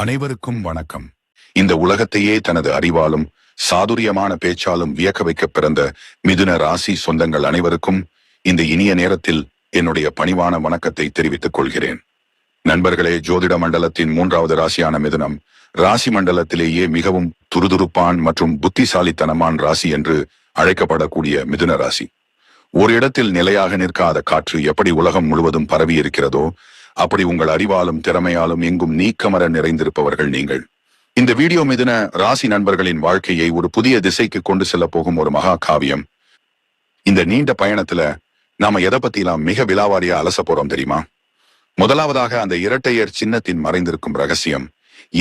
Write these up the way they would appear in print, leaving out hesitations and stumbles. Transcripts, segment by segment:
அனைவருக்கும் வணக்கம். இந்த உலகத்தையே தனது அறிவாலும் சாதுரியமான பேச்சாலும் வியக்க வைக்க பிறந்த மிதுன ராசி சொந்தங்கள் அனைவருக்கும் இந்த இனிய நேரத்தில் என்னுடைய பணிவான வணக்கத்தை தெரிவித்துக் கொள்கிறேன். நண்பர்களே, ஜோதிட மண்டலத்தின் 3வது ராசியான மிதுனம் ராசி மண்டலத்திலேயே மிகவும் துருதுருப்பான் மற்றும் புத்திசாலித்தனமான ராசி என்று அழைக்கப்படக்கூடிய மிதுன ராசி. ஒரு இடத்தில் நிலையாக நிற்காத காற்று எப்படி உலகம் முழுவதும் பரவி இருக்கிறதோ அப்படி உங்கள் அறிவாலும் திறமையாலும் எங்கும் நீக்கமர நிறைந்திருப்பவர்கள் நீங்கள். இந்த வீடியோ மிதுன ராசி நண்பர்களின் வாழ்க்கையை ஒரு புதிய திசைக்கு கொண்டு செல்ல போகும் ஒரு மகா காவியம். இந்த நீண்ட பயணத்துல நாம எதை பத்திலாம் மிக விலாவாரியா அலச போறோம் தெரியுமா? முதலாவதாக அந்த இரட்டையர் சின்னத்தின் மறைந்திருக்கும் ரகசியம்.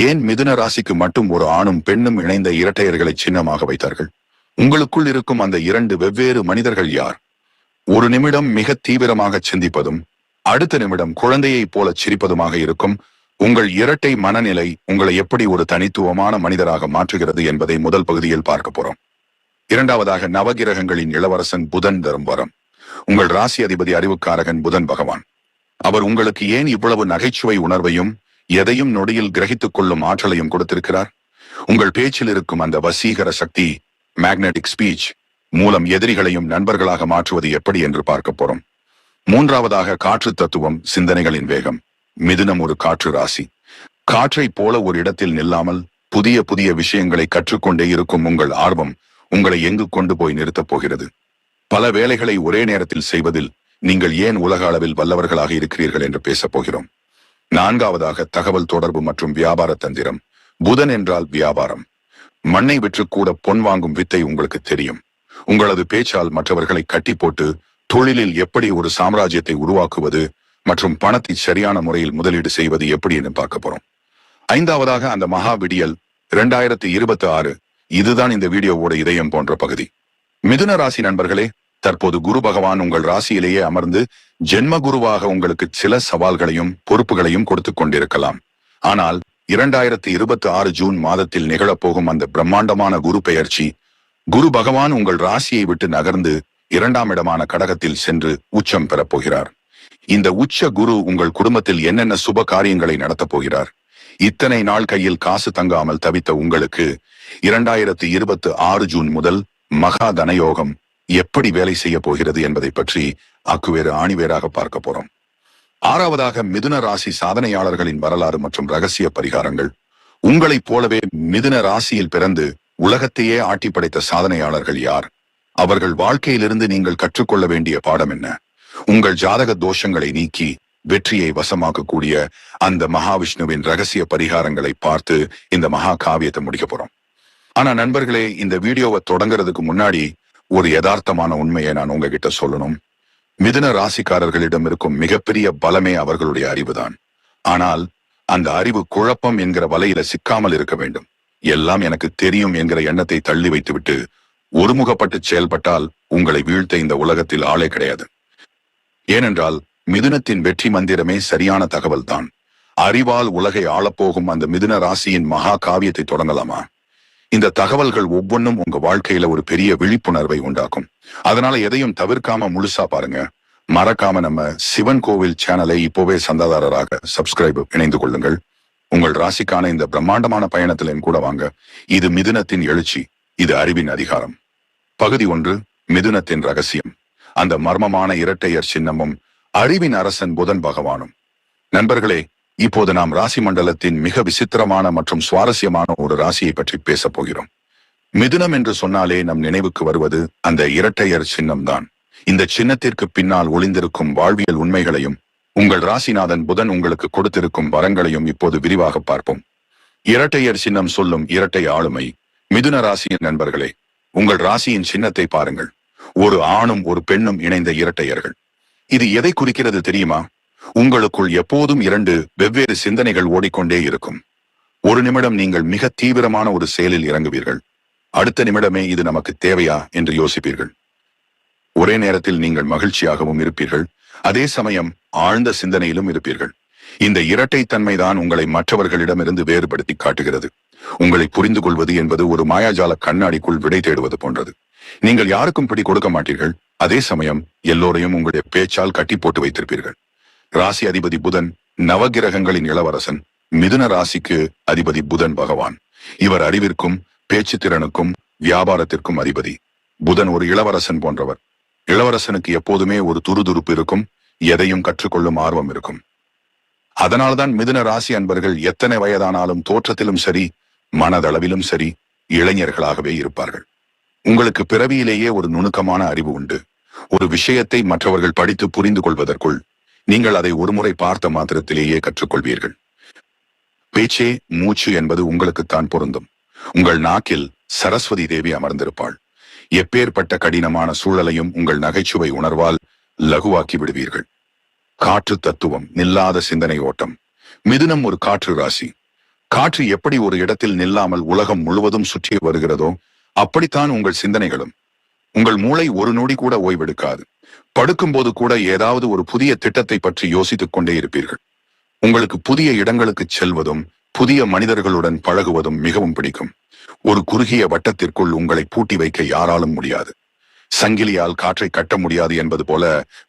ஏன் மிதுன ராசிக்கு மட்டும் ஒரு ஆணும் பெண்ணும் இணைந்த இரட்டையர்களை சின்னமாக வைத்தார்கள்? உங்களுக்குள் இருக்கும் அந்த 2 வெவ்வேறு மனிதர்கள் யார்? ஒரு நிமிடம் மிக தீவிரமாக சிந்திப்பதும் அடுத்த நிமிடம் குழந்தையைப் போல சிரிப்பதுமாக இருக்கும் உங்கள் இரட்டை மனநிலை உங்களை எப்படி ஒரு தனித்துவமான மனிதராக மாற்றுகிறது என்பதை முதல் பகுதியில் பார்க்க போறோம். இரண்டாவதாக நவகிரகங்களின் இளவரசன் புதன் தரும் வரம். உங்கள் ராசி அதிபதி அறிவுக்காரகன் புதன் பகவான். அவர் உங்களுக்கு ஏன் இவ்வளவு நகைச்சுவை உணர்வையும் எதையும் நொடியில் கிரகித்துக் கொள்ளும் ஆற்றலையும் கொடுத்திருக்கிறார்? உங்கள் பேச்சில் இருக்கும் அந்த வசீகர சக்தி, மேக்னெட்டிக் ஸ்பீச் மூலம் எதிரிகளையும் நண்பர்களாக மாற்றுவது எப்படி என்று பார்க்க போறோம். மூன்றாவதாக காற்று தத்துவம், சிந்தனைகளின் வேகம். மிதுனம் ஒரு காற்று ராசி. காற்றை போல ஒரு இடத்தில் நில்லாமல் புதிய புதிய விஷயங்களை கற்றுக்கொண்டே இருக்கும் உங்கள் ஆர்வம் உங்களை எங்கு கொண்டு போய் நிறுத்தப் போகிறது? பல வேலைகளை ஒரே நேரத்தில் செய்வதில் நீங்கள் ஏன் உலக அளவில் வல்லவர்களாக இருக்கிறீர்கள் என்று பேசப் போகிறோம். நான்காவதாக தகவல் தொடர்பு மற்றும் வியாபார தந்திரம். புதன் என்றால் வியாபாரம். மண்ணை விற்று கூட பொன் வாங்கும் வித்தை உங்களுக்கு தெரியும். உங்களது பேச்சால் மற்றவர்களை கட்டி போட்டு தொழிலில் எப்படி ஒரு சாம்ராஜ்யத்தை உருவாக்குவது மற்றும் பணத்தை சரியான முறையில் முதலீடு செய்வது எப்படி என்று பார்க்க போறோம். ஐந்தாவதாக அந்த மகா விடியல் 2026. இதுதான் இந்த வீடியோவோட இதயம் போன்ற பகுதி. மிதுன ராசி நண்பர்களே, தற்போது குரு பகவான் உங்கள் ராசியிலேயே அமர்ந்து ஜென்ம குருவாக உங்களுக்கு சில சவால்களையும் பொறுப்புகளையும் கொடுத்து கொண்டிருக்கலாம். ஆனால் 2026 ஜூன் மாதத்தில் நிகழப்போகும் அந்த பிரம்மாண்டமான குரு பெயர்ச்சி, குரு பகவான் உங்கள் ராசியை விட்டு நகர்ந்து 2ஆம் இடமான கடகத்தில் சென்று உச்சம் பெறப் போகிறார். இந்த உச்ச குரு உங்கள் குடும்பத்தில் என்னென்ன சுப காரியங்களை நடத்தப் போகிறார்? இத்தனை நாள் கையில் காசு தங்காமல் தவித்த உங்களுக்கு 2026 ஜூன் முதல் மகா தனயோகம் எப்படி வேலை செய்ய போகிறது என்பதை பற்றி அக்குவேறு ஆணிவேராக பார்க்க போறோம். ஆறாவதாக மிதுன ராசி சாதனையாளர்களின் வரலாறு மற்றும் ரகசிய பரிகாரங்கள். உங்களைப் போலவே மிதுன ராசியில் பிறந்து உலகத்தையே ஆட்டி படைத்த சாதனையாளர்கள் யார்? அவர்கள் வாழ்க்கையிலிருந்து நீங்கள் கற்றுக்கொள்ள வேண்டிய பாடம் என்ன? உங்கள் ஜாதக தோஷங்களை நீக்கி வெற்றியை வசமாக்கக்கூடிய அந்த மகாவிஷ்ணுவின் ரகசிய பரிகாரங்களை பார்த்து இந்த மகா காவியத்தை முடிக்க போறோம். ஆனா நண்பர்களே, இந்த வீடியோவை தொடங்குறதுக்கு முன்னாடி ஒரு யதார்த்தமான உண்மையை நான் உங்ககிட்ட சொல்லணும். மிதுன ராசிக்காரர்களிடம் இருக்கும் மிகப்பெரிய பலமே அவர்களுடைய அறிவுதான். ஆனால் அந்த அறிவு குழப்பம் என்கிற வலையில சிக்காமல் இருக்க வேண்டும். எல்லாம் எனக்கு தெரியும் என்கிற எண்ணத்தை தள்ளி வைத்துவிட்டு ஒருமுகப்பட்டு செயல்பட்டால் உங்களை வீழ்த்த இந்த உலகத்தில் ஆளே கிடையாது. ஏனென்றால் மிதுனத்தின் வெற்றி மந்திரமே சரியான தகவல் தான். அறிவால் உலகை ஆளப்போகும் அந்த மிதுன ராசியின் மகா காவியத்தை தொடங்கலாமா? இந்த தகவல்கள் ஒவ்வொன்றும் உங்க வாழ்க்கையில ஒரு பெரிய விழிப்புணர்வை உண்டாக்கும். அதனால எதையும் தவிர்க்காம முழுசா பாருங்க. மறக்காம நம்ம சிவன் கோவில் சேனலை இப்போவே சந்தாதாரராக சப்ஸ்கிரைப் இணைந்து கொள்ளுங்கள். உங்கள் ராசிக்கான இந்த பிரம்மாண்டமான பயணத்தில் என் கூட வாங்க. இது மிதுனத்தின் எழுச்சி, இது அறிவின் அதிகாரம். பகுதி 1, மிதுனத்தின் ரகசியம். அந்த மர்மமான இரட்டையர் சின்னமும் அறிவின் அரசன் புதன் பகவானும். நண்பர்களே, இப்போது நாம் ராசி மண்டலத்தின் மிக விசித்திரமான மற்றும் சுவாரஸ்யமான ஒரு ராசியை பற்றி பேசப் போகிறோம். மிதுனம் என்று சொன்னாலே நம் நினைவுக்கு வருவது அந்த இரட்டையர் சின்னம்தான். இந்த சின்னத்திற்கு பின்னால் ஒளிந்திருக்கும் வாழ்வியல் உண்மைகளையும் உங்கள் ராசிநாதன் புதன் உங்களுக்கு கொடுத்திருக்கும் வரங்களையும் இப்போது விரிவாக பார்ப்போம். இரட்டையர் சின்னம் சொல்லும் இரட்டை ஆளுமை. மிதுன ராசியின் நண்பர்களே, உங்கள் ராசியின் சின்னத்தை பாருங்கள். ஒரு ஆணும் ஒரு பெண்ணும் இணைந்த இரட்டையர்கள். இது எதை குறிக்கிறது தெரியுமா? உங்களுக்குள் எப்போதும் 2 வெவ்வேறு சிந்தனைகள் ஓடிக்கொண்டே இருக்கும். ஒரு நிமிடம் நீங்கள் மிக தீவிரமான ஒரு செயலில் இறங்குவீர்கள். அடுத்த நிமிடமே இது நமக்கு தேவையா என்று யோசிப்பீர்கள். ஒரே நேரத்தில் நீங்கள் மகிழ்ச்சியாகவும் இருப்பீர்கள், அதே சமயம் ஆழ்ந்த சிந்தனையிலும் இருப்பீர்கள். இந்த இரட்டைத்தன்மைதான் உங்களை மற்றவர்களிடமிருந்து வேறுபடுத்தி காட்டுகிறது. உங்களை புரிந்து கொள்வது என்பது ஒரு மாயாஜால கண்ணாடிக்குள் விடை தேடுவது போன்றது. நீங்கள் யாருக்கும் பிடி கொடுக்க மாட்டீர்கள், அதே சமயம் எல்லோரையும் உங்களுடைய பேச்சால் கட்டி போட்டு வைத்திருப்பீர்கள். ராசி அதிபதி புதன் நவகிரகங்களின் இளவரசன். மிதுன ராசிக்கு அதிபதி புதன் பகவான். இவர் அறிவிற்கும் பேச்சு திறனுக்கும் வியாபாரத்திற்கும் அதிபதி. புதன் ஒரு இளவரசன் போன்றவர். இளவரசனுக்கு எப்போதுமே ஒரு துருதுருப்பு இருக்கும், எதையும் கற்றுக்கொள்ளும் ஆர்வம் இருக்கும். அதனால்தான் மிதுன ராசி அன்பர்கள் எத்தனை வயதானாலும் தோற்றத்திலும் சரி, மனதளவிலும் சரி, இளைஞர்களாகவே இருப்பார்கள். உங்களுக்கு பிறவியிலேயே ஒரு நுணுக்கமான அறிவு உண்டு. ஒரு விஷயத்தை மற்றவர்கள் படித்து புரிந்து கொள்வதற்குள் நீங்கள் அதை ஒருமுறை பார்த்த மாத்திரத்திலேயே கற்றுக்கொள்வீர்கள். பேச்சே மூச்சு என்பது உங்களுக்குத்தான் பொருந்தும். உங்கள் நாக்கில் சரஸ்வதி தேவி அமர்ந்திருப்பாள். எப்பேற்பட்ட கடினமான சூழலையும் உங்கள் நகைச்சுவை உணர்வால் லகுவாக்கி விடுவீர்கள். காற்று தத்துவம், நில்லாத சிந்தனை ஓட்டம். மிதுனம் ஒரு காற்று ராசி. காற்று எப்படி ஒரு இடத்தில் நில்லாமல் உலகம் முழுவதும் சுற்றி வருகிறதோ அப்படித்தான் உங்கள் சிந்தனைகளும். உங்கள் மூளை ஒரு நொடி கூட ஓய்வெடுக்காது. படுக்கும்போது கூட ஏதாவது ஒரு புதிய திட்டத்தை பற்றி யோசித்துக் கொண்டே இருப்பீர்கள். உங்களுக்கு புதிய இடங்களுக்கு செல்வதும் புதிய மனிதர்களுடன் பழகுவதும் மிகவும் பிடிக்கும். ஒரு குறுகிய வட்டத்திற்குள் உங்களை பூட்டி வைக்க யாராலும் முடியாது. சங்கிலியால் காற்றை கட்ட முடியாது என்பது போல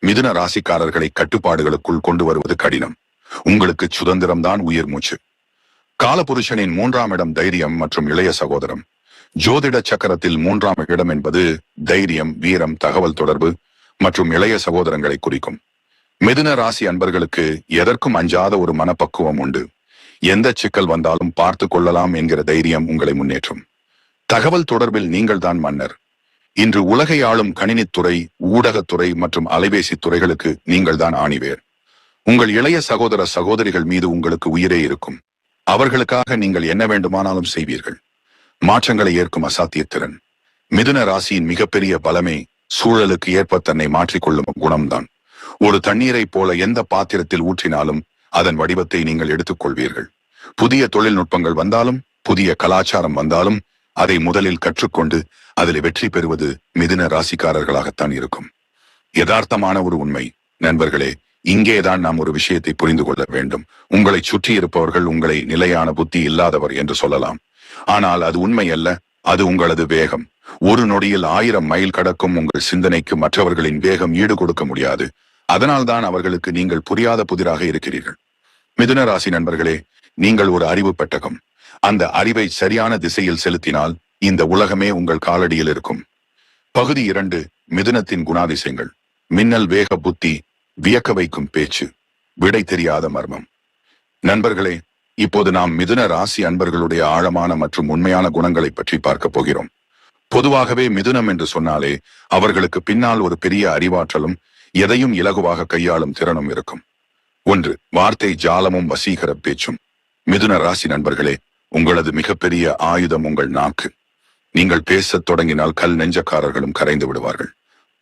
மிதுன ராசிக்காரர்களை கட்டுப்பாடுகளுக்குள் கொண்டு வருவது கடினம். உங்களுக்கு சுதந்திரம்தான் உயிர் மூச்சு. காலபுருஷனின் 3ஆம் இடம் தைரியம் மற்றும் இளைய சகோதரம். ஜோதிட சக்கரத்தில் 3ஆம் இடம் என்பது தைரியம், வீரம், தகவல் தொடர்பு மற்றும் இளைய சகோதரங்களை குறிக்கும். மிதுன ராசி அன்பர்களுக்கு எதற்கும் அஞ்சாத ஒரு மனப்பக்குவம் உண்டு. எந்த சிக்கல் வந்தாலும் பார்த்து கொள்ளலாம் என்கிற தைரியம் உங்களை முன்னேற்றும். தகவல் தொடர்பில் நீங்கள் தான் மன்னர். இன்று உலகை ஆளும் கணினித்துறை, ஊடகத்துறை மற்றும் அலைபேசி துறைகளுக்கு நீங்கள் தான் ஆணிவேர். உங்கள் இளைய சகோதர சகோதரிகள் மீது உங்களுக்கு உயிரே இருக்கும். அவர்களுக்காக நீங்கள் என்ன வேண்டுமானாலும் செய்வீர்கள். மாற்றங்களை ஏற்கும் அசாத்தியத்திறன். மிதுன ராசியின் மிகப்பெரிய பலமே சூழலுக்கு ஏற்ப தன்னை மாற்றிக்கொள்ளும் குணம்தான். ஒரு தண்ணீரை போல எந்த பாத்திரத்தில் ஊற்றினாலும் அதன் வடிவத்தை நீங்கள் எடுத்துக்கொள்வீர்கள். புதிய தொழில்நுட்பங்கள் வந்தாலும் புதிய கலாச்சாரம் வந்தாலும் அதை முதலில் கற்றுக்கொண்டு அதில் வெற்றி பெறுவது மிதுன ராசிக்காரர்களாகத்தான் இருக்கும். யதார்த்தமான ஒரு உண்மை நண்பர்களே, இங்கேதான் நாம் ஒரு விஷயத்தை புரிந்து கொள்ள வேண்டும். உங்களை சுற்றி இருப்பவர்கள் உங்களை நிலையான புத்தி இல்லாதவர் என்று சொல்லலாம். ஆனால் அது உண்மை அல்ல. அது உங்களது வேகம். ஒரு நொடியில் 1000 மைல் கடக்கும் உங்கள் சிந்தனைக்கு மற்றவர்களின் வேகம் ஈடு கொடுக்க முடியாது. அதனால்தான் அவர்களுக்கு நீங்கள் புரியாத புதிராக இருக்கிறீர்கள். மிதுன ராசி நண்பர்களே, நீங்கள் ஒரு அறிவு பெட்டகம். அந்த அறிவை சரியான திசையில் செலுத்தினால் இந்த உலகமே உங்கள் காலடியில் இருக்கும். பகுதி 2. மிதுனத்தின் குணாதிசயங்கள். மின்னல் வேக புத்தி, வியக்க வைக்கும் பேச்சு, விடை தெரியாத மர்மம். நண்பர்களே, இப்போது நாம் மிதுன ராசி அன்பர்களுடைய ஆழமான மற்றும் உண்மையான குணங்களை பற்றி பார்க்க போகிறோம். பொதுவாகவே மிதுனம் என்று சொன்னாலே அவர்களுக்கு பின்னால் ஒரு பெரிய அறிவாற்றலும் எதையும் இலகுவாக கையாளும் திறனும் இருக்கும். 1. வார்த்தை ஜாலமும் வசீகர பேச்சும். மிதுன ராசி நண்பர்களே, உங்களது மிகப்பெரிய ஆயுதம் உங்கள் நாக்கு. நீங்கள் பேசத் தொடங்கினால் கல் நெஞ்சக்காரர்களும் கரைந்து விடுவார்கள்.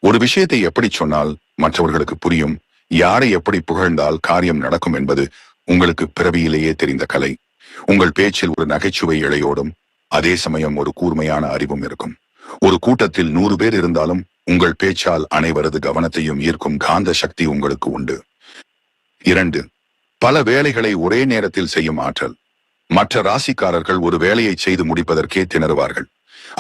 ஒரு விஷயத்தை எப்படி சொன்னால் மற்றவர்களுக்கு புரியும், யாரை எப்படி புகழ்ந்தால் காரியம் நடக்கும் என்பது உங்களுக்கு பிறவியிலேயே தெரிந்த கலை. உங்கள் பேச்சில் ஒரு நகைச்சுவை இழையோடும் அதே சமயம் ஒரு கூர்மையான அறிவும் இருக்கும். ஒரு கூட்டத்தில் 100 பேர் இருந்தாலும் உங்கள் பேச்சால் அனைவரது கவனத்தையும் ஈர்க்கும் காந்த சக்தி உங்களுக்கு உண்டு. 2. பல வேலைகளை ஒரே நேரத்தில் செய்யும் ஆற்றல். மற்ற ராசிக்காரர்கள் ஒரு வேலையை செய்து முடிப்பதற்கே திணறுவார்கள்.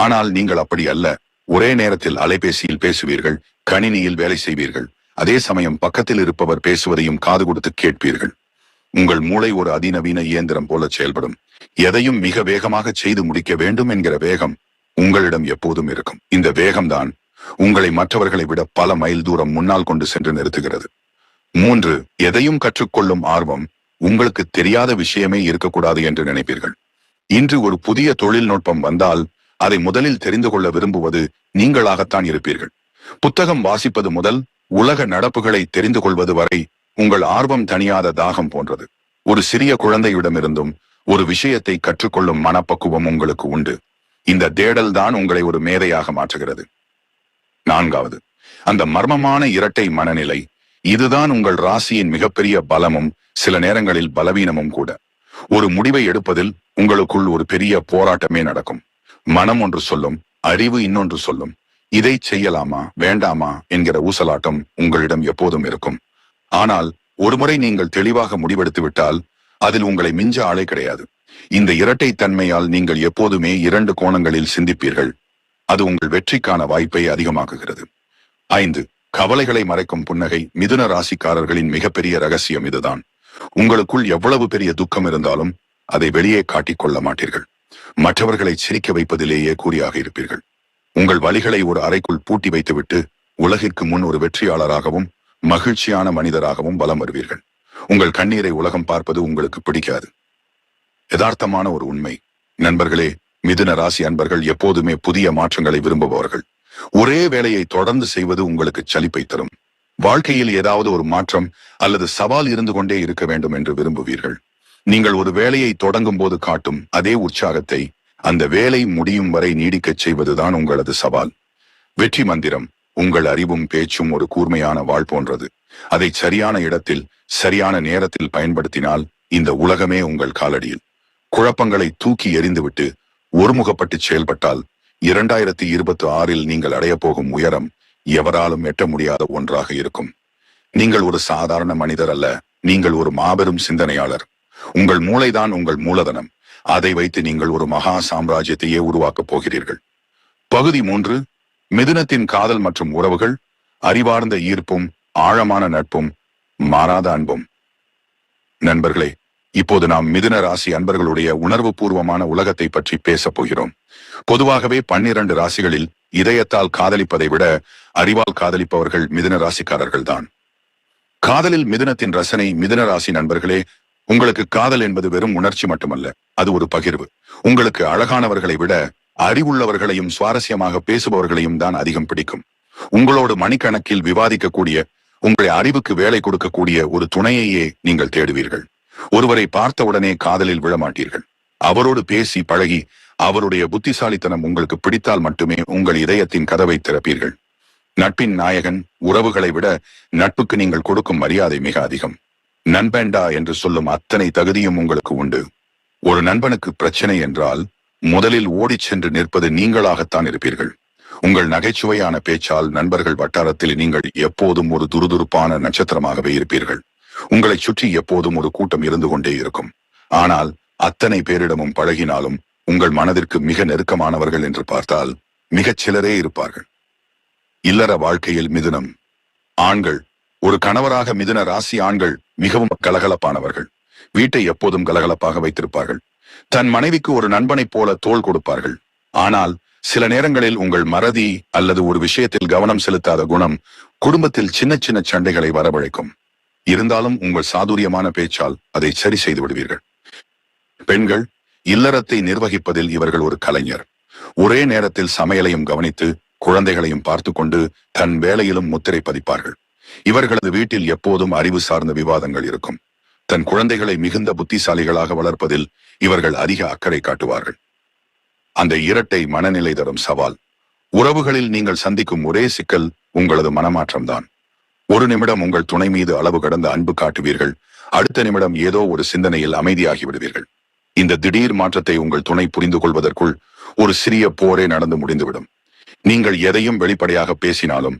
ஆனால் நீங்கள் அப்படி அல்ல. ஒரே நேரத்தில் அலைபேசியில் பேசுவீர்கள், கணினியில் வேலை செய்வீர்கள், அதே சமயம் பக்கத்தில் இருப்பவர் பேசுவதையும் காது கொடுத்து கேட்பீர்கள். உங்கள் மூளை ஒரு அதிநவீன இயந்திரம் போல செயல்படும். எதையும் மிக வேகமாக செய்து முடிக்க வேண்டும் என்கிற வேகம் உங்களிடம் எப்போதும் இருக்கும். இந்த வேகம்தான் உங்களை மற்றவர்களை விட பல மைல் தூரம் முன்னால் கொண்டு சென்று நிறுத்துகிறது. 3. எதையும் கற்றுக்கொள்ளும் ஆர்வம். உங்களுக்கு தெரியாத விஷயமே இருக்கக்கூடாது என்று நினைப்பீர்கள். இன்று ஒரு புதிய தொழில்நுட்பம் வந்தால் அதை முதலில் தெரிந்து கொள்ள விரும்புவது நீங்களாகத்தான் இருப்பீர்கள். புத்தகம் வாசிப்பது முதல் உலக நடப்புகளை தெரிந்து கொள்வது வரை உங்கள் ஆர்வம் தணியாத தாகம் போன்றது. ஒரு சிறிய குழந்தையிடமிருந்தும் ஒரு விஷயத்தை கற்றுக்கொள்ளும் மனப்பக்குவம் உங்களுக்கு உண்டு. இந்த தேடல் தான் உங்களை ஒரு மேதையாக மாற்றுகிறது. 4. அந்த மர்மமான இரட்டை மனநிலை. இதுதான் உங்கள் ராசியின் மிகப்பெரிய பலமும் சில நேரங்களில் பலவீனமும் கூட. ஒரு முடிவை எடுப்பதில் உங்களுக்குள் ஒரு பெரிய போராட்டமே நடக்கும். மனம் ஒன்று சொல்லும், அறிவு இன்னொன்று சொல்லும். இதை செய்யலாமா வேண்டாமா என்கிற ஊசலாட்டம் உங்களிடம் எப்போதும் இருக்கும். ஆனால் ஒருமுறை நீங்கள் தெளிவாக முடிவெடுத்து விட்டால் அதில் உங்களை மிஞ்ச ஆளே கிடையாது. இந்த இரட்டை தன்மையால் நீங்கள் எப்போதுமே 2 கோணங்களில் சிந்திப்பீர்கள். அது உங்கள் வெற்றிக்கான வாய்ப்பை அதிகமாக்குகிறது. 5. கவலைகளை மறைக்கும் புன்னகை. மிதுன ராசிக்காரர்களின் மிகப்பெரிய ரகசியம் இதுதான். உங்களுக்குள் எவ்வளவு பெரிய துக்கம் இருந்தாலும் அதை வெளியே காட்டிக்கொள்ள மாட்டீர்கள். மற்றவர்களை சிரிக்க வைப்பதிலேயே குறியாக இருப்பீர்கள். உங்கள் வலிகளை ஒரு அறைக்குள் பூட்டி வைத்துவிட்டு உலகிற்கு முன் ஒரு வெற்றியாளராகவும் மகிழ்ச்சியான மனிதராகவும் வலம் வருவீர்கள். உங்கள் கண்ணீரை உலகம் பார்ப்பது உங்களுக்கு பிடிக்காது. யதார்த்தமான ஒரு உண்மை நண்பர்களே, மிதுன ராசி அன்பர்கள் எப்போதுமே புதிய மாற்றங்களை விரும்புபவர்கள். ஒரே வேலையை தொடர்ந்து செய்வது உங்களுக்கு சலிப்பை தரும். வாழ்க்கையில் ஏதாவது ஒரு மாற்றம் அல்லது சவால் இருந்து கொண்டே இருக்க வேண்டும் என்று விரும்புவீர்கள். நீங்கள் ஒரு வேலையை தொடங்கும் போது காட்டும் அதே உற்சாகத்தை அந்த வேலை முடியும் வரை நீடிக்கச் செய்வதுதான் உங்களது சவால். வெற்றி மந்திரம் உங்கள் அறிவும் பேச்சும் ஒரு கூர்மையான வாள் போன்றது. அதை சரியான இடத்தில் சரியான நேரத்தில் பயன்படுத்தினால் இந்த உலகமே உங்கள் காலடியில். குழப்பங்களை தூக்கி எறிந்துவிட்டு ஒருமுகப்பட்டு செயல்பட்டால் 2026 நீங்கள் அடைய போகும் உயரம் எவராலும் எட்ட முடியாத ஒன்றாக இருக்கும். நீங்கள் ஒரு சாதாரண மனிதர் அல்ல, நீங்கள் ஒரு மாபெரும் சிந்தனையாளர். உங்கள் மூளைதான் உங்கள் மூலதனம். அதை வைத்து நீங்கள் ஒரு மகா சாம்ராஜ்யத்தையே உருவாக்கப் போகிறீர்கள். பகுதி 3, மிதுனத்தின் காதல் மற்றும் உறவுகள், அறிவார்ந்த ஈர்ப்பும் ஆழமான நட்பும் மாறாத அன்பும். நண்பர்களே, இப்போது நாம் மிதுன ராசி அன்பர்களுடைய உணர்வு பூர்வமான உலகத்தை பற்றி பேசப் போகிறோம். பொதுவாகவே 12 ராசிகளில் இதயத்தால் காதலிப்பதை விட அறிவால் காதலிப்பவர்கள் மிதுன ராசிக்காரர்கள் தான். காதலில் மிதுனத்தின் ரசனை. மிதுன ராசி நண்பர்களே, உங்களுக்கு காதல் என்பது வெறும் உணர்ச்சி மட்டுமல்ல, அது ஒரு பகிர்வு. உங்களுக்கு அழகானவர்களை விட அறிவுள்ளவர்களையும் சுவாரஸ்யமாக பேசுபவர்களையும் தான் அதிகம் பிடிக்கும். உங்களோடு மணிக்கணக்கில் விவாதிக்கக்கூடிய, உங்களை அறிவுக்கு வேலை கொடுக்கக்கூடிய ஒரு துணையையே நீங்கள் தேடுவீர்கள். ஒருவரை பார்த்தவுடனே காதலில் விழமாட்டீர்கள். அவரோடு பேசி பழகி அவருடைய புத்திசாலித்தனம் உங்களுக்கு பிடித்தால் மட்டுமே உங்கள் இதயத்தின் கதவை திறப்பீர்கள். நட்பின் நாயகன். உறவுகளை விட நட்புக்கு நீங்கள் கொடுக்கும் மரியாதை மிக அதிகம். நண்பேண்டா என்று சொல்லும் அத்தனை தகுதியும் உங்களுக்கு உண்டு. ஒரு நண்பனுக்கு பிரச்சனை என்றால் முதலில் ஓடிச் சென்று நிற்பது நீங்களாகத்தான் இருப்பீர்கள். உங்கள் நகைச்சுவையான பேச்சால் நண்பர்கள் வட்டாரத்தில் நீங்கள் எப்போதும் ஒரு துருதுருப்பான நட்சத்திரமாகவே இருப்பீர்கள். உங்களை சுற்றி எப்போதும் ஒரு கூட்டம் இருந்து கொண்டே இருக்கும். ஆனால் அத்தனை பேரிடமும் பழகினாலும் உங்கள் மனதிற்கு மிக நெருக்கமானவர்கள் என்று பார்த்தால் மிகச் சிலரே இருப்பார்கள். இல்லற வாழ்க்கையில் மிதுனம். ஆண்கள். ஒரு கணவராக மிதுன ராசி ஆண்கள் மிகவும் கலகலப்பானவர்கள். வீட்டை எப்போதும் கலகலப்பாக வைத்திருப்பார்கள். தன் மனைவிக்கு ஒரு நண்பனைப் போல தோள் கொடுப்பார்கள். ஆனால் சில நேரங்களில் உங்கள் மறதி அல்லது ஒரு விஷயத்தில் கவனம் செலுத்தாத குணம் குடும்பத்தில் சின்ன சின்ன சண்டைகளை வரவழைக்கும். இருந்தாலும் உங்கள் சாதுரியமான பேச்சால் அதை சரி செய்து விடுவீர்கள். பெண்கள். இல்லறத்தை நிர்வகிப்பதில் இவர்கள் ஒரு கலைஞர். ஒரே நேரத்தில் சமையலையும் கவனித்து குழந்தைகளையும் பார்த்து கொண்டு தன் வேலையிலும் முத்திரை பதிப்பார்கள். இவர்களது வீட்டில் எப்போதும் அறிவு சார்ந்த விவாதங்கள் இருக்கும். தன் குழந்தைகளை மிகுந்த புத்திசாலிகளாக வளர்ப்பதில் இவர்கள் அதிக அக்கறை காட்டுவார்கள். அந்த இரட்டை மனநிலை தரும் சவால். உறவுகளில் நீங்கள் சந்திக்கும் ஒரே சிக்கல் உங்களது மனமாற்றம்தான். ஒரு நிமிடம் உங்கள் துணை மீது அளவு கடந்த அன்பு காட்டுவீர்கள், அடுத்த நிமிடம் ஏதோ ஒரு சிந்தனையில் அமைதியாகி விடுவீர்கள். இந்த திடீர் மாற்றத்தை உங்கள் துணை புரிந்து கொள்வதற்குள் ஒரு சிறிய போரே நடந்து முடிந்துவிடும். நீங்கள் எதையும் வெளிப்படையாக பேசினாலும்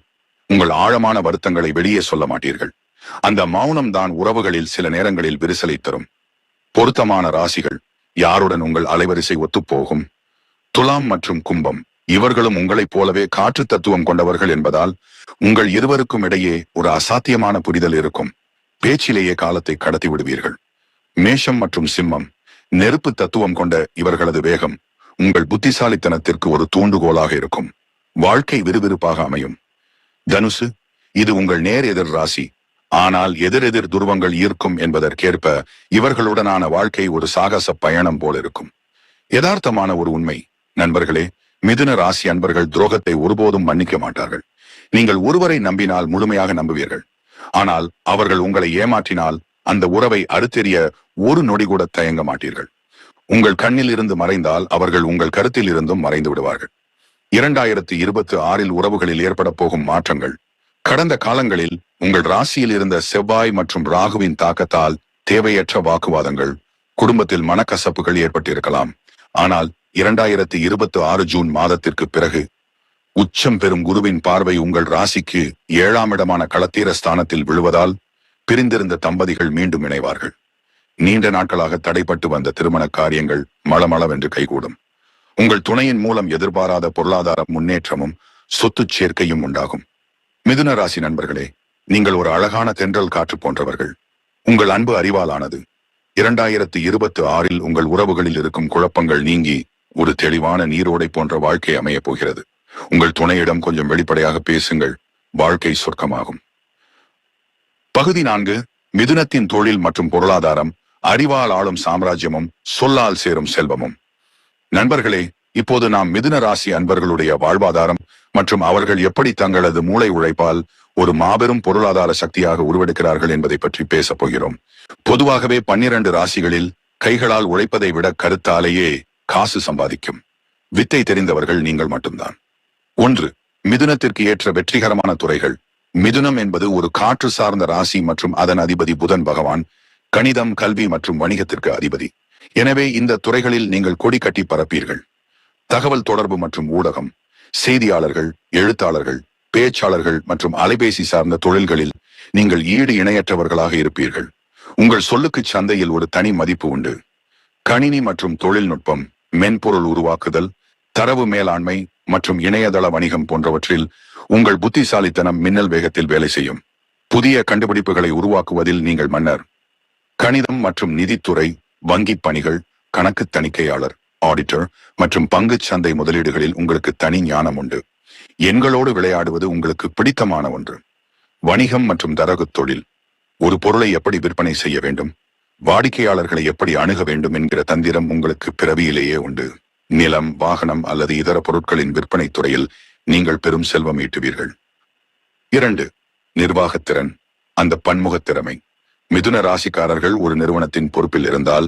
உங்கள் ஆழமான வருத்தங்களை வெளியே சொல்ல மாட்டீர்கள். அந்த மௌனம் தான் உறவுகளில் சில நேரங்களில் விரிசலை தரும். பொருத்தமான ராசிகள். யாருடன் உங்கள் அலைவரிசை ஒத்துப்போகும். துலாம் மற்றும் கும்பம். இவர்களும் உங்களைப் போலவே காற்று தத்துவம் கொண்டவர்கள் என்பதால் உங்கள் இருவருக்கும் இடையே ஒரு அசாத்தியமான புரிதல் இருக்கும். பேச்சிலேயே காலத்தை கடத்தி விடுவீர்கள். மேஷம் மற்றும் சிம்மம். நெருப்பு தத்துவம் கொண்ட இவர்களது வேகம் உங்கள் புத்திசாலித்தனத்திற்கு ஒரு தூண்டுகோலாக இருக்கும். வாழ்க்கை விறுவிறுப்பாக அமையும். தனுசு. இது உங்கள் நேர் எதிர் ராசி. ஆனால் எதிரெதிர் துருவங்கள் ஈர்க்கும் என்பதற்கேற்ப இவர்களுடனான வாழ்க்கை ஒரு சாகச பயணம் போல இருக்கும். யதார்த்தமான ஒரு உண்மை நண்பர்களே, மிதுன ராசி அன்பர்கள் துரோகத்தை ஒருபோதும் மன்னிக்க மாட்டார்கள். நீங்கள் ஒருவரை நம்பினால் முழுமையாக நம்புவீர்கள். ஆனால் அவர்கள் உங்களை ஏமாற்றினால் அந்த உறவை அறுத்தெறிய ஒரு நொடி கூட தயங்க மாட்டீர்கள். உங்கள் கண்ணில் இருந்து மறைந்தால் அவர்கள் உங்கள் கருத்தில் இருந்தும் மறைந்து விடுவார்கள். 2026 உறவுகளில் ஏற்பட போகும் மாற்றங்கள். கடந்த காலங்களில் உங்கள் ராசியில் இருந்த செவ்வாய் மற்றும் ராகுவின் தாக்கத்தால் தேவையற்ற வாக்குவாதங்கள், குடும்பத்தில் மனக்கசப்புகள் ஏற்பட்டிருக்கலாம். ஆனால் 2026 ஜூன் மாதத்திற்கு பிறகு உச்சம் பெறும் குருவின் பார்வை உங்கள் ராசிக்கு 7ஆம் இடமான களத்தீர ஸ்தானத்தில் விழுவதால் பிரிந்திருந்த தம்பதிகள் மீண்டும் இணைவார்கள். நீண்ட நாட்களாக தடைப்பட்டு வந்த திருமண காரியங்கள் மளமளவென்று கைகூடும். உங்கள் துணையின் மூலம் எதிர்பாராத பொருளாதார முன்னேற்றமும் சொத்து சேர்க்கையும் உண்டாகும். மிதுன ராசி நண்பர்களே, நீங்கள் ஒரு அழகான தென்றல் காற்று போன்றவர்கள். உங்கள் அன்பு அறிவாலானது. 2026 உங்கள் உறவுகளில் இருக்கும் குழப்பங்கள் நீங்கி ஒரு தெளிவான நீரோடை போன்ற வாழ்க்கை அமையப் போகிறது. உங்கள் துணையிடம் கொஞ்சம் வெளிப்படையாக பேசுங்கள். வாழ்க்கை சொர்க்கமாகும். பகுதி 4. மிதுனத்தின் தொழில் மற்றும் பொருளாதாரம், அறிவால் ஆளும் சாம்ராஜ்யமும் சொல்லால் சேரும் செல்வமும். நண்பர்களே, இப்போது நாம் மிதுன ராசி அன்பர்களுடைய வாழ்வாதாரம் மற்றும் அவர்கள் எப்படி தங்களது மூளை உழைப்பால் ஒரு மாபெரும் பொருளாதார சக்தியாக உருவெடுக்கிறார்கள் என்பதை பற்றி பேசப் போகிறோம். பொதுவாகவே 12 ராசிகளில் கைகளால் உழைப்பதை விட கருத்தாலேயே காசு சம்பாதிக்கும் வித்தை தெரிந்தவர்கள் நீங்கள் மட்டும்தான். 1. மிதுனத்திற்கு ஏற்ற வெற்றிகரமான துறைகள். மிதுனம் என்பது ஒரு காற்று சார்ந்த ராசி மற்றும் அதன் அதிபதி புதன் பகவான் கணிதம், கல்வி மற்றும் வணிகத்திற்கு அதிபதி. எனவே இந்த துறைகளில் நீங்கள் கொடி கட்டி பரப்பீர்கள். தகவல் தொடர்பு மற்றும் ஊடகம், செய்தியாளர்கள், எழுத்தாளர்கள், பேச்சாளர்கள் மற்றும் அலைபேசி சார்ந்த தொழில்களில் நீங்கள் ஈடு இணையற்றவர்களாக இருப்பீர்கள். உங்கள் சொல்லுக்கு சந்தையில் ஒரு தனி மதிப்பு உண்டு. கணினி மற்றும் தொழில்நுட்பம், மென்பொருள் உருவாக்குதல், தரவு மேலாண்மை மற்றும் இணையதள வணிகம் போன்றவற்றில் உங்கள் புத்திசாலித்தனம் மின்னல் வேகத்தில் வேலை செய்யும். புதிய கண்டுபிடிப்புகளை உருவாக்குவதில் நீங்கள் மன்னர். கணிதம் மற்றும் நிதித்துறை, வங்கிப் பணிகள், கணக்கு தணிக்கையாளர், ஆடிட்டர் மற்றும் பங்குச் சந்தை முதலீடுகளில் உங்களுக்கு தனி ஞானம் உண்டு. எண்களோடு விளையாடுவது உங்களுக்கு பிடித்தமான ஒன்று. வணிகம் மற்றும் தரகு தொழில். ஒரு பொருளை எப்படி விற்பனை செய்ய வேண்டும், வாடிக்கையாளர்களை எப்படி அணுக வேண்டும் என்கிற தந்திரம் உங்களுக்கு பிறவியிலேயே உண்டு. நிலம், வாகனம் அல்லது இதர பொருட்களின் விற்பனை துறையில் நீங்கள் பெரும் செல்வம் ஈட்டுவீர்கள். 2. நிர்வாகத்திறன், அந்த பன்முகத் திறமை. மிதுன ராசிக்காரர்கள் ஒரு நிறுவனத்தின் பொறுப்பில் இருந்தால்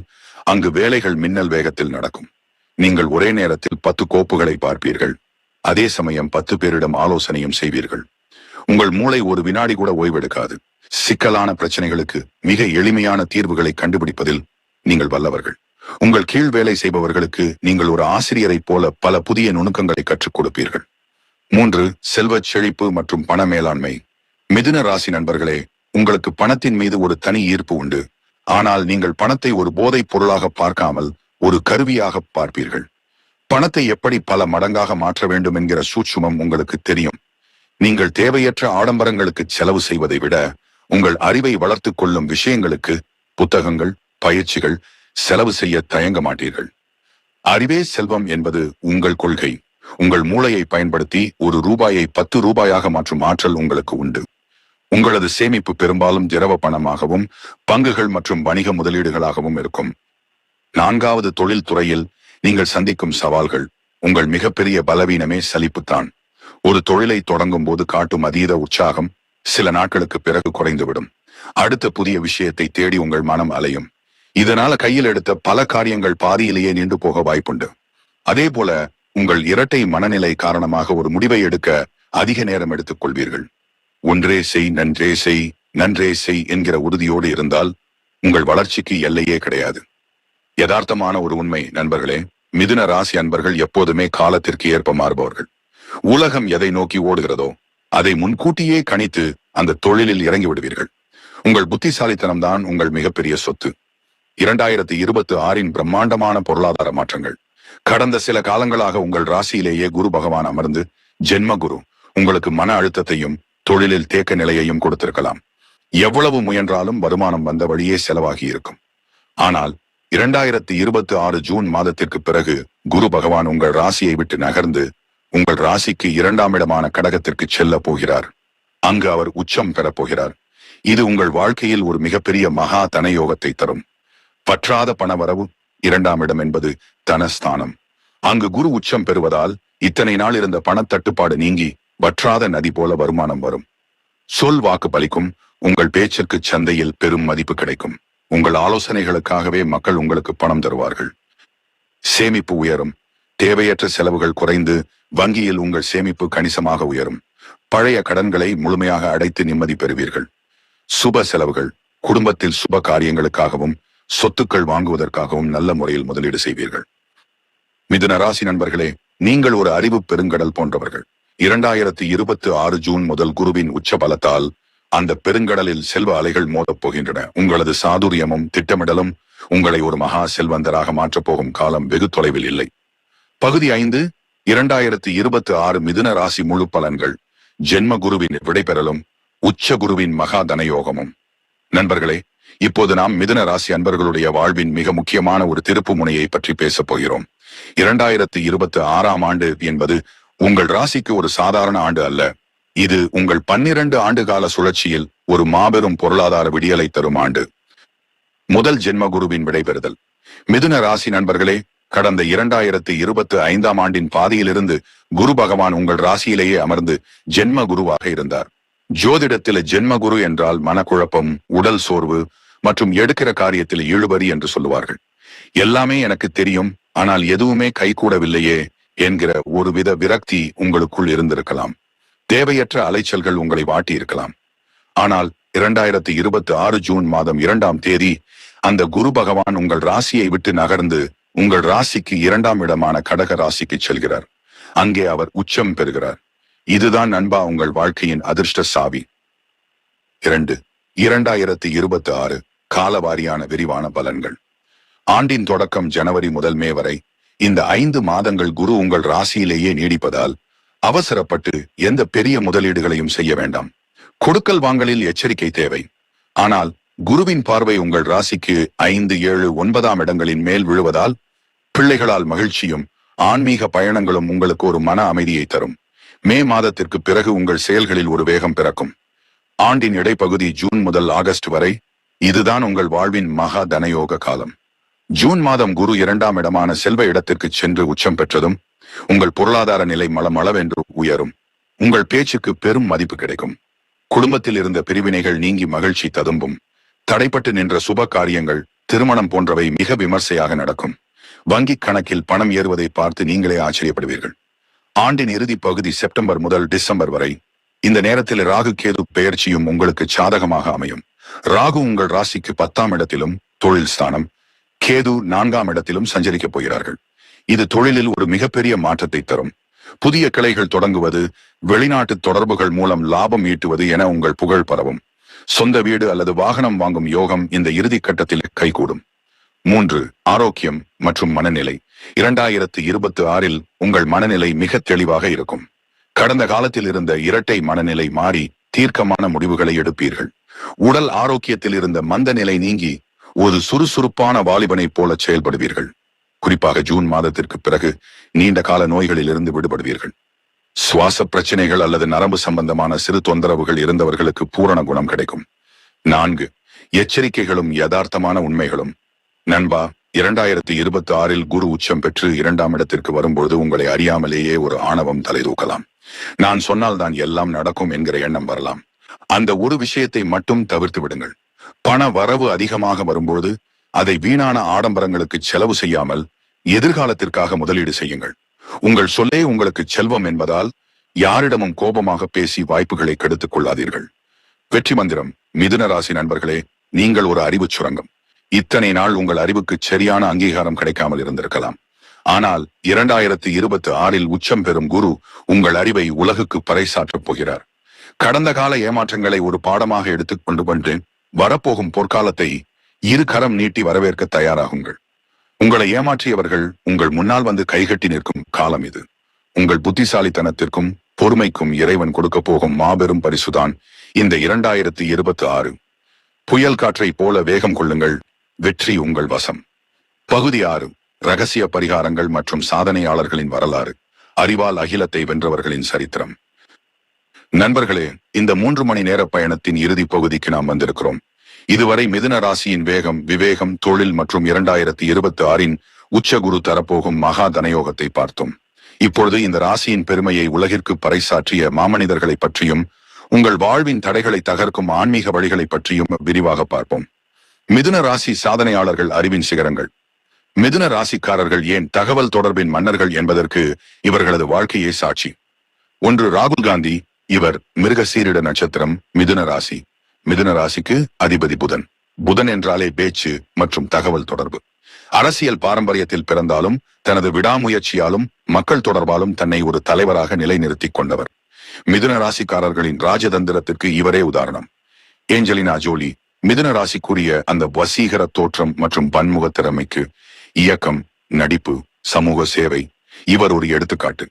அங்கு வேலைகள் மின்னல் வேகத்தில் நடக்கும். நீங்கள் ஒரே நேரத்தில் 10 கோப்புகளை பார்ப்பீர்கள். அதே சமயம் 10 பேரிடம் ஆலோசனையும் செய்வீர்கள். உங்கள் மூளை ஒரு வினாடி கூட ஓய்வெடுக்காது. சிக்கலான பிரச்சனைகளுக்கு மிக எளிமையான தீர்வுகளை கண்டுபிடிப்பதில் நீங்கள் வல்லவர்கள். உங்கள் கீழ் வேலை செய்பவர்களுக்கு நீங்கள் ஒரு ஆசிரியரைப் போல பல புதிய நுணுக்கங்களை கற்றுக் கொடுப்பீர்கள். 3. செல்வச் செழிப்பு மற்றும் பண மேலாண்மை. மிதுன ராசி நண்பர்களே, உங்களுக்கு பணத்தின் மீது ஒரு தனி ஈர்ப்பு உண்டு. ஆனால் நீங்கள் பணத்தை ஒரு போதைப் பொருளாக பார்க்காமல் ஒரு கருவியாக பார்ப்பீர்கள். பணத்தை எப்படி பல மடங்காக மாற்ற வேண்டும் என்கிற சூட்சுமம் உங்களுக்கு தெரியும். நீங்கள் தேவையற்ற ஆடம்பரங்களுக்கு செலவு செய்வதை விட உங்கள் அறிவை வளர்த்துக் கொள்ளும் விஷயங்களுக்கு, புத்தகங்கள், பயிற்சிகள் செலவு செய்ய தயங்க மாட்டீர்கள். அறிவே செல்வம் என்பது உங்கள் கொள்கை. உங்கள் மூளையை பயன்படுத்தி ஒரு ரூபாயை 10 ரூபாயாக மாற்றும் ஆற்றல் உங்களுக்கு உண்டு. உங்களது சேமிப்பு பெரும்பாலும் திரவ பணமாகவும் பங்குகள் மற்றும் வணிக முதலீடுகளாகவும் இருக்கும். 4. தொழில் துறையில் நீங்கள் சந்திக்கும் சவால்கள். உங்கள் மிகப்பெரிய பலவீனமே சலிப்புத்தான். ஒரு தொழிலை தொடங்கும் போது காட்டும் அதீத உற்சாகம் சில நாட்களுக்கு பிறகு குறைந்துவிடும். அடுத்த புதிய விஷயத்தை தேடி உங்கள் மனம் அலையும். இதனால கையில் எடுத்த பல காரியங்கள் பாதியிலேயே நின்று போக வாய்ப்புண்டு. அதே போல உங்கள் இரட்டை மனநிலை காரணமாக ஒரு முடிவை எடுக்க அதிக நேரம் எடுத்துக் கொள்வீர்கள். ஒன்றே செய், நன்றே செய், நன்றே செய் என்கிற உறுதியோடு இருந்தால் உங்கள் வளர்ச்சிக்கு எல்லையே கிடையாது. யதார்த்தமான ஒரு உண்மை நண்பர்களே, மிதுன ராசி அன்பர்கள் எப்போதுமே காலத்திற்கு ஏற்ப மாறுபவர்கள். உலகம் எதை நோக்கி ஓடுகிறதோ அதை முன்கூட்டியே கணித்து அந்த தொழிலில் இறங்கி விடுவீர்கள். உங்கள் புத்திசாலித்தனம்தான் உங்கள் மிகப்பெரிய சொத்து. 2026 பிரம்மாண்டமான பொருளாதார மாற்றங்கள். கடந்த சில காலங்களாக உங்கள் ராசியிலேயே குரு பகவான் அமர்ந்து ஜென்ம குரு உங்களுக்கு மன அழுத்தத்தையும் தொழிலில் தேக்க நிலையையும் கொடுத்திருக்கலாம். எவ்வளவு முயன்றாலும் வருமானம் வந்த வழியே செலவாகி இருக்கும். ஆனால் 2026 ஜூன் மாதத்திற்கு பிறகு குரு பகவான் உங்கள் ராசியை விட்டு நகர்ந்து உங்கள் ராசிக்கு 2ஆம் இடமான கடகத்திற்கு செல்ல போகிறார். அங்கு அவர் உச்சம் பெறப் போகிறார். இது உங்கள் வாழ்க்கையில் ஒரு மிகப்பெரிய மகா தனயோகத்தை தரும். பற்றாத பணவரவு. 2ஆம் இடம் என்பது தனஸ்தானம். அங்கு குரு உச்சம் பெறுவதால் இத்தனை நாள் இருந்த பணத்தட்டுப்பாடு நீங்கி வற்றாத நதி போல வருமானம் வரும். சொல் வாக்கு பலிக்கும். உங்கள் பேச்சிற்கு சந்தையில் பெரும் மதிப்பு கிடைக்கும். உங்கள் ஆலோசனைகளுக்காகவே மக்கள் உங்களுக்கு பணம் தருவார்கள். சேமிப்பு உயரும். தேவையற்ற செலவுகள் குறைந்து வங்கியில் உங்கள் சேமிப்பு கணிசமாக உயரும். பழைய கடன்களை முழுமையாக அடைத்து நிம்மதி பெறுவீர்கள். சுப செலவுகள். குடும்பத்தில் சுப காரியங்களுக்காகவும் சொத்துக்கள் வாங்குவதற்காகவும் நல்ல முறையில் முதலீடு செய்வீர்கள். மிதுன ராசி நண்பர்களே, நீங்கள் ஒரு அறிவு பெருங்கடல் போன்றவர்கள். 2026 ஜூன் முதல் குருவின் உச்ச பலத்தால் அந்த பெருங்கடலில் செல்வ அலைகள் மோதப் போகின்றன. உங்களது சாதுரியமும் திட்டமிடலும் உங்களை ஒரு மகா செல்வந்தராக மாற்றப் போகும் காலம் வெகு தொலைவில் இல்லை. பகுதி 5. 2026 மிதுன ராசி முழு பலன்கள். ஜென்ம குருவின் விடைபெறலும் உச்ச குருவின் மகா தனயோகமும். நண்பர்களே, இப்போது நாம் மிதுன ராசி அன்பர்களுடைய வாழ்வின் மிக முக்கியமான ஒரு திருப்பு முனையை பற்றி பேசப் போகிறோம். 2026ஆம் ஆண்டு என்பது உங்கள் ராசிக்கு ஒரு சாதாரண ஆண்டு அல்ல. இது உங்கள் 12 ஆண்டு கால சுழற்சியில் ஒரு மாபெரும் பொருளாதார விடியலை தரும் ஆண்டு. முதல் ஜென்ம குருவின் விடைபெறுதல். மிதுன ராசி நண்பர்களே, கடந்த 2025ஆம் ஆண்டின் பாதியிலிருந்து குரு பகவான் உங்கள் ராசியிலேயே அமர்ந்து ஜென்ம குருவாக இருந்தார். ஜோதிடத்தில் ஜென்ம குரு என்றால் மனக்குழப்பம், உடல் சோர்வு மற்றும் எடுக்கிற காரியத்தில் இழுபறி என்று சொல்லுவார்கள். எல்லாமே எனக்கு தெரியும், ஆனால் எதுவுமே கைகூடவில்லையே என்கிற ஒருவித விரக்தி உங்களுக்குள் இருந்திருக்கலாம். தேவையற்ற அலைச்சல்கள் உங்களை வாட்டி இருக்கலாம். ஆனால் 2026 ஜூன் மாதம் 2ஆம் தேதி அந்த குரு பகவான் உங்கள் ராசியை விட்டு நகர்ந்து உங்கள் ராசிக்கு 2ஆம் இடமான கடக ராசிக்கு செல்கிறார். அங்கே அவர் உச்சம் பெறுகிறார். இதுதான் நண்பா உங்கள் வாழ்க்கையின் அதிர்ஷ்ட சாவி. 2026 காலவாரியான விரிவான பலன்கள். ஆண்டின் தொடக்கம் ஜனவரி முதல் மே வரை இந்த 5 மாதங்கள் குரு உங்கள் ராசியிலேயே நீடிப்பதால் அவசரப்பட்டு எந்த பெரிய முதலீடுகளையும் செய்ய வேண்டாம். கொடுக்கல் வாங்கலில் எச்சரிக்கை தேவை. ஆனால் குருவின் பார்வை உங்கள் ராசிக்கு 5, 7, 9ஆம் இடங்களின் மேல் விழுவதால் பிள்ளைகளால் மகிழ்ச்சியும் ஆன்மீக பயணங்களும் உங்களுக்கு ஒரு மன அமைதியை தரும். மே மாதத்திற்கு பிறகு உங்கள் செயல்களில் ஒரு வேகம் பிறக்கும். ஆண்டின் இடைப்பகுதி ஜூன் முதல் ஆகஸ்ட் வரை இதுதான் உங்கள் வாழ்வின் மகா தனயோக காலம். ஜூன் மாதம் குரு 2ஆம் இடமான செல்வ இடத்திற்கு சென்று உச்சம் பெற்றதும் உங்கள் பொருளாதார நிலை மளமளவென்று உயரும். உங்கள் பேச்சுக்கு பெரும் மதிப்பு கிடைக்கும். குடும்பத்தில் இருந்த பிரிவினைகள் நீங்கி மகிழ்ச்சி ததும்பும். தடைப்பட்டு நின்ற சுப காரியங்கள், திருமணம் போன்றவை மிக விமர்சையாக நடக்கும். வங்கிக் கணக்கில் பணம் ஏறுவதை பார்த்து நீங்களே ஆச்சரியப்படுவீர்கள். ஆண்டின் இறுதி பகுதி செப்டம்பர் முதல் டிசம்பர் வரை இந்த நேரத்தில் ராகு கேது பெயர்ச்சியும் உங்களுக்கு சாதகமாக அமையும். ராகு உங்கள் ராசிக்கு 10ஆம் இடத்திலும் தொழில் ஸ்தானம், கேது 4ஆம் இடத்திலும் சஞ்சரிக்கப் போகிறார்கள். இது தொழிலில் ஒரு மிகப்பெரிய மாற்றத்தை தரும். புதிய கிளைகள் தொடங்குவது, வெளிநாட்டு தொடர்புகள் மூலம் லாபம் ஈட்டுவது என உங்கள் புகழ் பரவும். சொந்த வீடு அல்லது வாகனம் வாங்கும் யோகம் இந்த இறுதி கட்டத்தில் கைகூடும். 3. ஆரோக்கியம் மற்றும் மனநிலை. 2026இல் உங்கள் மனநிலை மிக தெளிவாக இருக்கும். கடந்த காலத்தில் இருந்த இரட்டை மனநிலை மாறி தீர்க்கமான முடிவுகளை எடுப்பீர்கள். உடல் ஆரோக்கியத்தில் இருந்த மந்த நிலை நீங்கி ஒரு சுறுசுறுப்பான வாலிபனைப் போல செயல்படுவீர்கள். குறிப்பாக ஜூன் மாதத்திற்கு பிறகு நீண்ட கால நோய்களில் இருந்து விடுபடுவீர்கள். சுவாச பிரச்சனைகள் அல்லது நரம்பு சம்பந்தமான சிறு தொந்தரவுகள் இருந்தவர்களுக்கு பூரண குணம் கிடைக்கும். 4. எச்சரிக்கைகளும் யதார்த்தமான உண்மைகளும். நண்பா, 2026இல் குரு உச்சம் பெற்று 2ஆம் இடத்திற்கு வரும்போது உங்களை அறியாமலேயே ஒரு ஆணவம் தலைதூக்கலாம். நான் சொன்னால் தான் எல்லாம் நடக்கும் என்கிற எண்ணம் வரலாம். அந்த ஒரு விஷயத்தை மட்டும் தவிர்த்து விடுங்கள். பண வரவு அதிகமாக வரும்போது அதை வீணான ஆடம்பரங்களுக்கு செலவு செய்யாமல் எதிர்காலத்திற்காக முதலீடு செய்யுங்கள். உங்கள் சொல்லே உங்களுக்கு செல்வம் என்பதால் யாரிடமும் கோபமாக பேசி வாய்ப்புகளை கெடுத்துக் கொள்ளாதீர்கள். வெற்றி மந்திரம். மிதுன ராசி நண்பர்களே, நீங்கள் ஒரு அறிவு சுரங்கம். இத்தனை நாள் உங்கள் அறிவுக்கு சரியான அங்கீகாரம் கிடைக்காமல் இருந்திருக்கலாம். ஆனால் 2026இல் உச்சம் பெறும் குரு உங்கள் அறிவை உலகுக்கு பறைசாற்றப் போகிறார். கடந்த கால ஏமாற்றங்களை ஒரு பாடமாக எடுத்துக்கொண்டு வந்து வரப்போகும் பொற்காலத்தை இரு கரம் நீட்டி வரவேற்க தயாராகுங்கள். உங்களை ஏமாற்றியவர்கள் உங்கள் முன்னால் வந்து கைகட்டி நிற்கும் காலம் இது. உங்கள் புத்திசாலித்தனத்திற்கும் பொறுமைக்கும் இறைவன் கொடுக்க போகும் மாபெரும் பரிசுதான் இந்த 2026. புயல் காற்றை போல வேகம் கொள்ளுங்கள். வெற்றி உங்கள் வசம். பகுதி 6. ரகசிய பரிகாரங்கள் மற்றும் சாதனையாளர்களின் வரலாறு. அறிவால் அகிலத்தை வென்றவர்களின் சரித்திரம். நண்பர்களே, இந்த 3 மணி நேர பயணத்தின் இறுதி பகுதிக்கு நாம் வந்திருக்கிறோம். இதுவரை மிதுன ராசியின் வேகம், விவேகம், தொழில் மற்றும் 2026இன் உச்சகுரு தரப்போகும் மகா தனயோகத்தை பார்த்தோம். இப்பொழுது இந்த ராசியின் பெருமையை உலகிற்கு பறைசாற்றிய மாமனிதர்களை பற்றியும் உங்கள் வாழ்வின் தடைகளை தகர்க்கும் ஆன்மீக வழிகளை பற்றியும் விரிவாக பார்ப்போம். மிதுன ராசி சாதனையாளர்கள் அறிவின் சிகரங்கள். மிதுன ராசிக்காரர்கள் ஏன் தகவல் தொடர்பின் மன்னர்கள் என்பதற்கு இவர்களது வாழ்க்கையே சாட்சி. 1. ராகுல் காந்தி. இவர் மிருகசீரிட நட்சத்திரம், மிதுன ராசி. மிதுன ராசிக்கு அதிபதி புதன். புதன் என்றாலே பேச்சு மற்றும் தகவல் தொடர்பு. அரசியல் பாரம்பரியத்தில் பிறந்தாலும் தனது விடாமுயற்சியாலும் மக்கள் தொடர்பாலும் தன்னை ஒரு தலைவராக நிலைநிறுத்திக் கொண்டவர். மிதுன ராசிக்காரர்களின் ராஜதந்திரத்திற்கு இவரே உதாரணம். Angelina Jolie. மிதுன ராசிக்குரிய அந்த வசீகர தோற்றம் மற்றும் பன்முக திறமைக்கு இயக்கம், நடிப்பு, சமூக சேவை இவர் ஒரு எடுத்துக்காட்டு.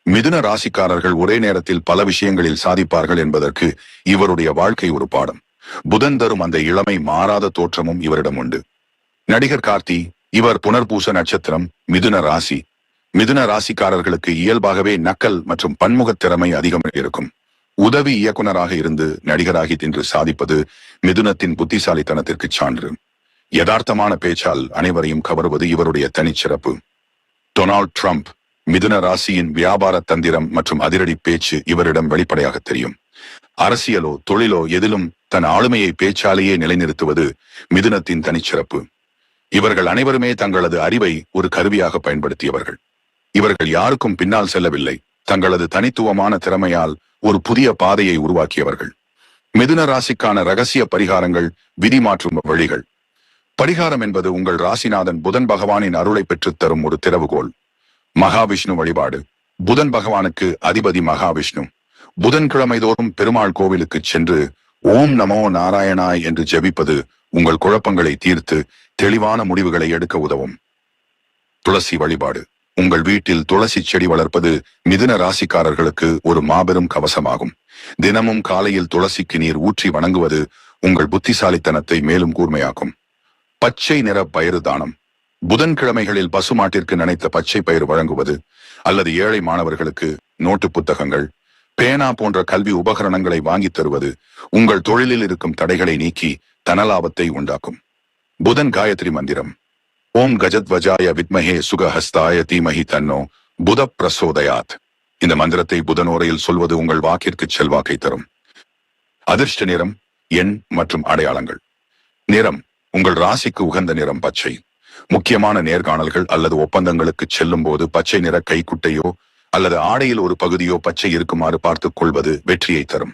மிதுன ராசிக்காரர்கள் ஒரே நேரத்தில் பல விஷயங்களில் சாதிப்பார்கள் என்பதற்கு இவருடைய வாழ்க்கை ஒரு பாடம். புதன் தரும் அந்த இளமை மாறாத தோற்றமும் இவரிடம் உண்டு. நடிகர் கார்த்தி, இவர் புனர்பூச நட்சத்திரம், மிதுன ராசி. மிதுன ராசிக்காரர்களுக்கு இயல்பாகவே நக்கல் மற்றும் பன்முகத் திறமை அதிகம் இருக்கும். உதவி இயக்குனராக இருந்து நடிகராகி தின்று சாதிப்பது மிதுனத்தின் புத்திசாலித்தனத்திற்கு சான்று. யதார்த்தமான பேச்சால் அனைவரையும் கவருவது இவருடைய தனிச்சிறப்பு. டொனால்ட் ட்ரம்ப், மிதுன ராசியின் வியாபார தந்திரம் மற்றும் அதிரடி பேச்சு இவரிடம் வெளிப்படையாக தெரியும். அரசியலோ தொழிலோ எதிலும் தன் ஆளுமையை பேச்சாலேயே நிலைநிறுத்துவது மிதுனத்தின் தனிச்சிறப்பு. இவர்கள் அனைவருமே தங்களது அறிவை ஒரு கருவியாக பயன்படுத்தியவர்கள். இவர்கள் யாருக்கும் பின்னால் செல்லவில்லை, தங்களது தனித்துவமான திறமையால் ஒரு புதிய பாதையை உருவாக்கியவர்கள். மிதுன ராசிக்கான ரகசிய பரிகாரங்கள், விதி மாற்றும் வழிகள். பரிகாரம் என்பது உங்கள் ராசிநாதன் புதன் பகவானின் அருளை பெற்றுத் தரும் ஒரு திறவுகோல். மகாவிஷ்ணு வழிபாடு. புதன் பகவானுக்கு அதிபதி மகாவிஷ்ணு. புதன்கிழமை தோறும் பெருமாள் கோவிலுக்கு சென்று ஓம் நமோ நாராயணாய் என்று ஜெபிப்பது உங்கள் குழப்பங்களை தீர்த்து தெளிவான முடிவுகளை எடுக்க உதவும். துளசி வழிபாடு. உங்கள் வீட்டில் துளசி செடி வளர்ப்பது மிதுன ராசிக்காரர்களுக்கு ஒரு மாபெரும் கவசமாகும். தினமும் காலையில் துளசிக்கு நீர் ஊற்றி வணங்குவது உங்கள் புத்திசாலித்தனத்தை மேலும் கூர்மையாக்கும். பச்சை நிற பயிறு தானம். புதன்கிழமைகளில் பசுமாட்டிற்கு நினைத்த பச்சை பயிர் வழங்குவது அல்லது ஏழை மாணவர்களுக்கு நோட்டு புத்தகங்கள், பேனா போன்ற கல்வி உபகரணங்களை வாங்கித் தருவது உங்கள் தொழிலில் இருக்கும் தடைகளை நீக்கி தனலாபத்தை உண்டாக்கும். புதன் காயத்ரி மந்திரம். ஓம் கஜத்வஜாய வித்மஹே சுகஹஸ்தாய தீமஹி தன்னோ புத பிரசோதயாத். இந்த மந்திரத்தை புதனோரையில் சொல்வது உங்கள் வாக்கிற்கு செல்வாக்கை தரும். அதிர்ஷ்ட நிறம், எண் மற்றும் அடையாளங்கள். நிறம். உங்கள் ராசிக்கு உகந்த நிறம் பச்சை. முக்கியமான நேர்காணல்கள் அல்லது ஒப்பந்தங்களுக்கு செல்லும் போது பச்சை நிற கைக்குட்டையோ அல்லது ஆடையில் ஒரு பகுதியோ பச்சை இருக்குமாறு பார்த்துக் கொள்வது வெற்றியை தரும்.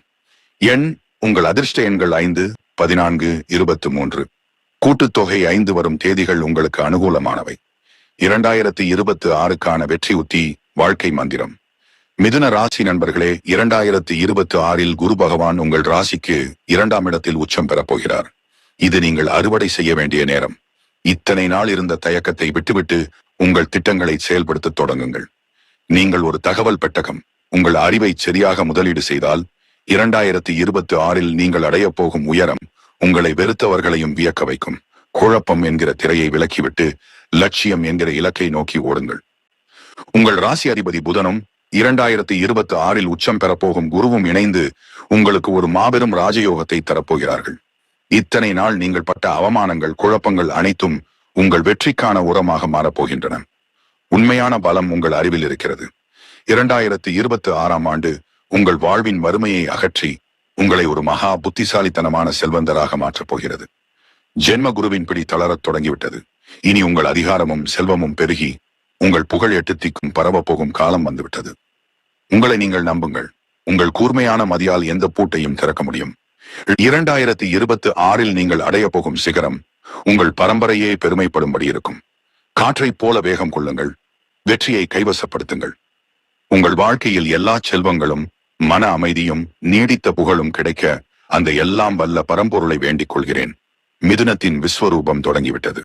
எண். உங்கள் அதிர்ஷ்ட எண்கள் 5, 14, 23. கூட்டுத்தொகை 5 வரும் தேதிகள் உங்களுக்கு அனுகூலமானவை. 2026க்கான வெற்றி உத்தி, வாழ்க்கை மந்திரம். மிதுன ராசி நண்பர்களே, 2026இல் குரு பகவான் உங்கள் ராசிக்கு 2ஆம் இடத்தில் உச்சம் பெறப் போகிறார். இது நீங்கள் அறுவடை செய்ய வேண்டிய நேரம். இத்தனை நாள் இருந்த தயக்கத்தை விட்டுவிட்டு உங்கள் திட்டங்களை செயல்படுத்த தொடங்குங்கள். நீங்கள் ஒரு தகவல் பெட்டகம். உங்கள் அறிவை சரியாக முதலீடு செய்தால் 2026இல் நீங்கள் அடையப் போகும் உயரம் உங்களை வெறுத்தவர்களையும் வியக்க வைக்கும். குழப்பம் என்கிற திரையை விலக்கிவிட்டு லட்சியம் என்கிற இலக்கை நோக்கி ஓடுங்கள். உங்கள் ராசி அதிபதி புதனும் 2026இல் உச்சம் பெறப்போகும் குருவும் இணைந்து உங்களுக்கு ஒரு மாபெரும் ராஜயோகத்தை தரப்போகிறார்கள். இத்தனை நாள் நீங்கள் பட்ட அவமானங்கள், குழப்பங்கள் அனைத்தும் உங்கள் வெற்றிக்கான உரமாக மாறப்போகின்றன. உண்மையான பலம் உங்கள் அறிவில் இருக்கிறது. 2026ஆம் ஆண்டு உங்கள் வாழ்வின் வறுமையை அகற்றி உங்களை ஒரு மகா புத்திசாலித்தனமான செல்வந்தராக மாற்றப் போகிறது. ஜென்ம குருவின் பிடி தளரத் தொடங்கிவிட்டது. இனி உங்கள் அதிகாரமும் செல்வமும் பெருகி உங்கள் புகழ் எட்டுத்திக்கும் பரவ போகும் காலம் வந்துவிட்டது. உங்களை நீங்கள் நம்புங்கள். உங்கள் கூர்மையான மதியால் எந்த பூட்டையும் திறக்க முடியும். 2026இல் நீங்கள் அடைய போகும் சிகரம் உங்கள் பரம்பரையே பெருமைப்படும்படி இருக்கும். காற்றைப் போல வேகம் கொள்ளுங்கள். வெற்றியை கைவசப்படுத்துங்கள். உங்கள் வாழ்க்கையில் எல்லா செல்வங்களும், மன அமைதியும், நீடித்த புகழும் கிடைக்க அந்த எல்லாம் வல்ல பரம்பொருளை வேண்டிக் கொள்கிறேன். மிதுனத்தின் விஸ்வரூபம் தொடங்கிவிட்டது.